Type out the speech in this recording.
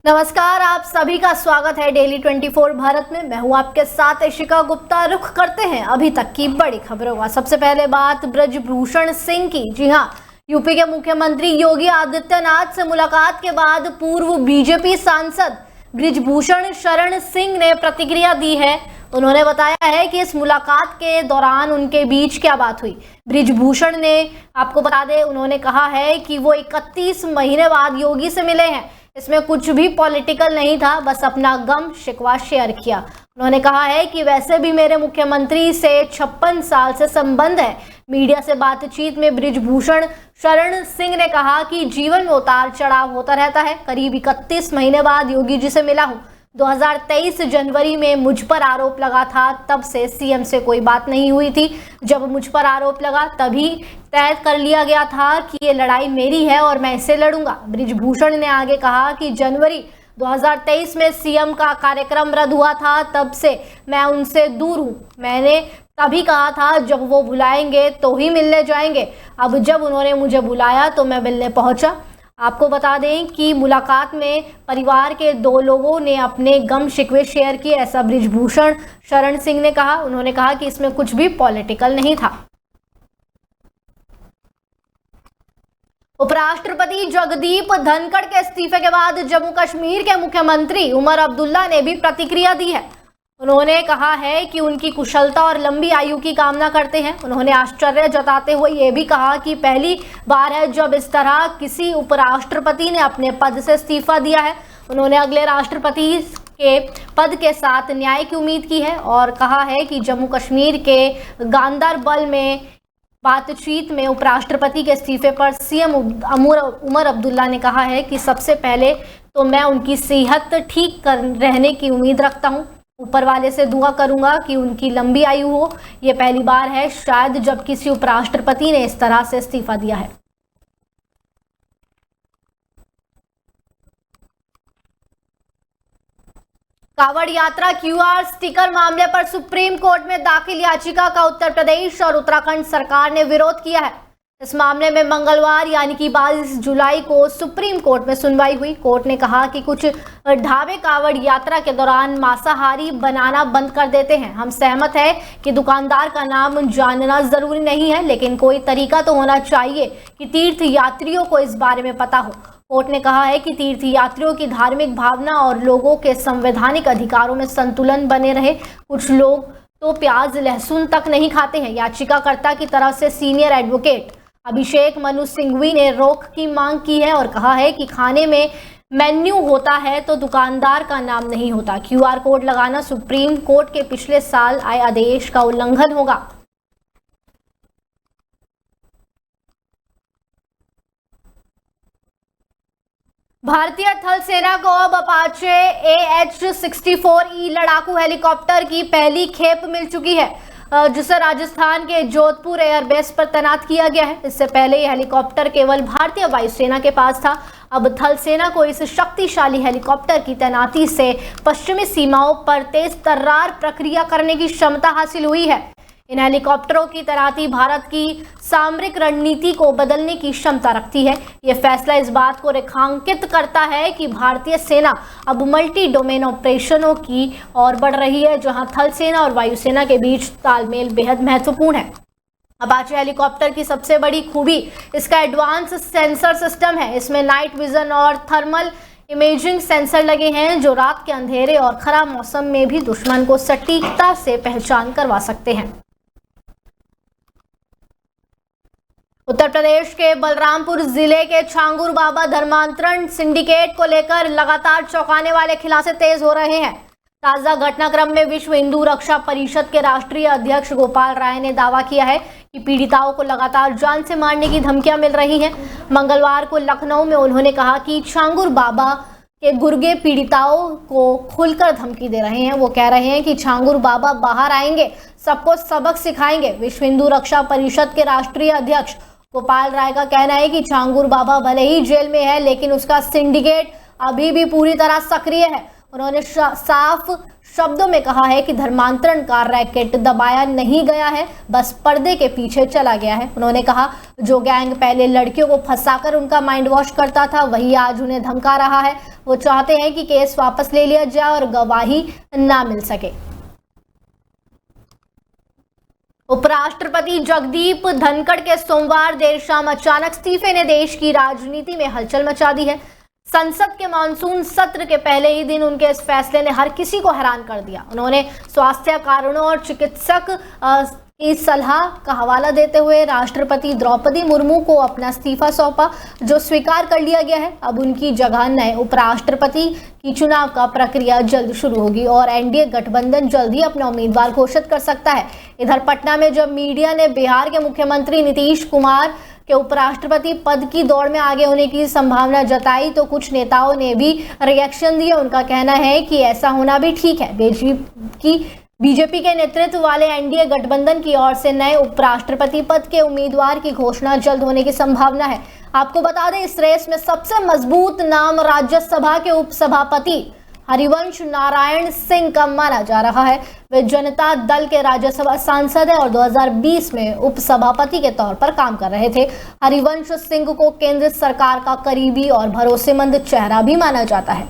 नमस्कार, आप सभी का स्वागत है डेली 24 भारत में। मैं हूं आपके साथ इशिका गुप्ता। रुख करते हैं अभी तक की बड़ी खबरों का। सबसे पहले बात ब्रजभूषण सिंह की। जी हां, यूपी के मुख्यमंत्री योगी आदित्यनाथ से मुलाकात के बाद पूर्व बीजेपी सांसद ब्रजभूषण शरण सिंह ने प्रतिक्रिया दी है। उन्होंने बताया है कि इस मुलाकात के दौरान उनके बीच क्या बात हुई। ब्रजभूषण ने, आपको बता दें, उन्होंने कहा है कि वो 31 महीने बाद योगी से मिले हैं। इसमें कुछ भी पॉलिटिकल नहीं था, बस अपना गम शिकवा शेयर किया। उन्होंने कहा है कि वैसे भी मेरे मुख्यमंत्री से 56 साल से संबंध है। मीडिया से बातचीत में ब्रजभूषण शरण सिंह ने कहा कि जीवन में उतार चढ़ाव होता रहता है। करीब 31 महीने बाद योगी जी से मिला हूं। 2023 जनवरी में मुझ पर आरोप लगा था, तब से सीएम से कोई बात नहीं हुई थी। जब मुझ पर आरोप लगा तभी तय कर लिया गया था कि ये लड़ाई मेरी है और मैं इसे लड़ूंगा। ब्रजभूषण ने आगे कहा कि जनवरी 2023 में सीएम का कार्यक्रम रद्द हुआ था, तब से मैं उनसे दूर हूं। मैंने तभी कहा था जब वो बुलाएंगे तो ही मिलने जाएंगे। अब जब उन्होंने मुझे बुलाया तो मैं मिलने पहुंचा। आपको बता दें कि मुलाकात में परिवार के 2 लोगों ने अपने गम शिकवे शेयर किए, ऐसा ब्रजभूषण शरण सिंह ने कहा। उन्होंने कहा कि इसमें कुछ भी पॉलिटिकल नहीं था। उपराष्ट्रपति जगदीप धनखड़ के इस्तीफे के बाद जम्मू कश्मीर के मुख्यमंत्री उमर अब्दुल्ला ने भी प्रतिक्रिया दी है। उन्होंने कहा है कि उनकी कुशलता और लंबी आयु की कामना करते हैं। उन्होंने आश्चर्य जताते हुए ये भी कहा कि पहली बार है जब इस तरह किसी उपराष्ट्रपति ने अपने पद से इस्तीफा दिया है। उन्होंने अगले राष्ट्रपति के पद के साथ न्याय की उम्मीद की है और कहा है कि जम्मू कश्मीर के गांदरबल में बातचीत में उपराष्ट्रपति के इस्तीफे पर सीएम उमर अब्दुल्ला ने कहा है कि सबसे पहले तो मैं उनकी सेहत ठीक रहने की उम्मीद रखता हूं। ऊपर वाले से दुआ करूंगा कि उनकी लंबी आयु हो। ये पहली बार है शायद जब किसी उपराष्ट्रपति ने इस तरह से इस्तीफा दिया है। कांवड़ यात्रा क्यूआर स्टिकर मामले पर सुप्रीम कोर्ट में दाखिल याचिका का उत्तर प्रदेश और उत्तराखंड सरकार ने विरोध किया है। इस मामले में मंगलवार यानी कि 22 जुलाई को सुप्रीम कोर्ट में सुनवाई हुई। कोर्ट ने कहा कि कुछ ढाबे कांवड़ यात्रा के दौरान मांसाहारी बनाना बंद कर देते हैं। हम सहमत हैं कि दुकानदार का नाम जानना जरूरी नहीं है, लेकिन कोई तरीका तो होना चाहिए कि तीर्थ यात्रियों को इस बारे में पता हो। कोर्ट ने कहा है कि तीर्थ यात्रियों की धार्मिक भावना और लोगों के संवैधानिक अधिकारों में संतुलन बने रहे। कुछ लोग तो प्याज लहसुन तक नहीं खाते हैं। याचिकाकर्ता की तरफ से सीनियर एडवोकेट अभिषेक मनु सिंघवी ने रोक की मांग की है और कहा है कि खाने में मेन्यू होता है तो दुकानदार का नाम नहीं होता। क्यूआर कोड लगाना सुप्रीम कोर्ट के पिछले साल आए आदेश का उल्लंघन होगा। भारतीय थल सेना को अब अपाचे AH-64E लड़ाकू हेलीकॉप्टर की पहली खेप मिल चुकी है, जिसे राजस्थान के जोधपुर एयरबेस पर तैनात किया गया है। इससे पहले यह हेलीकॉप्टर केवल भारतीय वायुसेना के पास था। अब थल सेना को इस शक्तिशाली हेलीकॉप्टर की तैनाती से पश्चिमी सीमाओं पर तेज तर्रार प्रक्रिया करने की क्षमता हासिल हुई है। इन हेलीकॉप्टरों की तैनाती भारत की सामरिक रणनीति को बदलने की क्षमता रखती है। यह फैसला इस बात को रेखांकित करता है कि भारतीय सेना अब मल्टी डोमेन ऑपरेशनों की ओर बढ़ रही है, जहां थल सेना और वायुसेना के बीच तालमेल बेहद महत्वपूर्ण है। अपाचे हेलीकॉप्टर की सबसे बड़ी खूबी इसका एडवांस सेंसर सिस्टम है। इसमें नाइट विजन और थर्मल इमेजिंग सेंसर लगे हैं, जो रात के अंधेरे और खराब मौसम में भी दुश्मन को सटीकता से पहचान करवा सकते हैं। उत्तर प्रदेश के बलरामपुर जिले के छांगुर बाबा धर्मांतरण सिंडिकेट को लेकर लगातार चौंकाने वाले खुलासे तेज हो रहे हैं। ताजा घटनाक्रम में विश्व हिंदू रक्षा परिषद के राष्ट्रीय अध्यक्ष गोपाल राय ने दावा किया है कि पीड़िताओं को लगातार जान से मारने की धमकियां मिल रही हैं। मंगलवार को लखनऊ में उन्होंने कहा कि छांगुर बाबा के गुर्गे पीड़िताओं को खुलकर धमकी दे रहे हैं। वो कह रहे हैं कि छांगुर बाबा बाहर आएंगे, सबको सबक सिखाएंगे। विश्व हिंदू रक्षा परिषद के राष्ट्रीय अध्यक्ष गोपाल राय का कहना है कि छांगुर बाबा भले ही जेल में है, लेकिन उसका सिंडिकेट अभी भी पूरी तरह सक्रिय है। उन्होंने साफ शब्दों में कहा है कि धर्मांतरण का रैकेट दबाया नहीं गया है, बस पर्दे के पीछे चला गया है। उन्होंने कहा जो गैंग पहले लड़कियों को फंसाकर उनका माइंड वॉश करता था वही आज उन्हें धमका रहा है। वो चाहते हैं कि केस वापस ले लिया जाए और गवाही ना मिल सके। उपराष्ट्रपति जगदीप धनखड़ के सोमवार देर शाम अचानक इस्तीफे ने देश की राजनीति में हलचल मचा दी है। संसद के मानसून सत्र के पहले ही दिन उनके इस फैसले ने हर किसी को हैरान कर दिया। उन्होंने स्वास्थ्य कारणों और चिकित्सक की सलाह का हवाला देते हुए राष्ट्रपति द्रौपदी मुर्मू को अपना इस्तीफा सौंपा, जो स्वीकार कर लिया गया है। अब उनकी जगह नए उपराष्ट्रपति की चुनाव का प्रक्रिया जल्द शुरू होगी और एनडीए गठबंधन जल्द ही अपना उम्मीदवार घोषित कर सकता है। इधर पटना में जब मीडिया ने बिहार के मुख्यमंत्री नीतीश कुमार के उपराष्ट्रपति पद की दौड़ में आगे होने की संभावना जताई तो कुछ नेताओं ने भी रिएक्शन दिए। उनका कहना है कि ऐसा होना भी ठीक है। बीजेपी के नेतृत्व वाले एनडीए गठबंधन की ओर से नए उपराष्ट्रपति पद के उम्मीदवार की घोषणा जल्द होने की संभावना है। आपको बता दें इस रेस में सबसे मजबूत नाम राज्यसभा के उपसभापति हरिवंश नारायण सिंह का माना जा रहा है। वे जनता दल के राज्यसभा सांसद हैं और 2020 में उपसभापति के तौर पर काम कर रहे थे। हरिवंश सिंह को केंद्र सरकार का करीबी और भरोसेमंद चेहरा भी माना जाता है।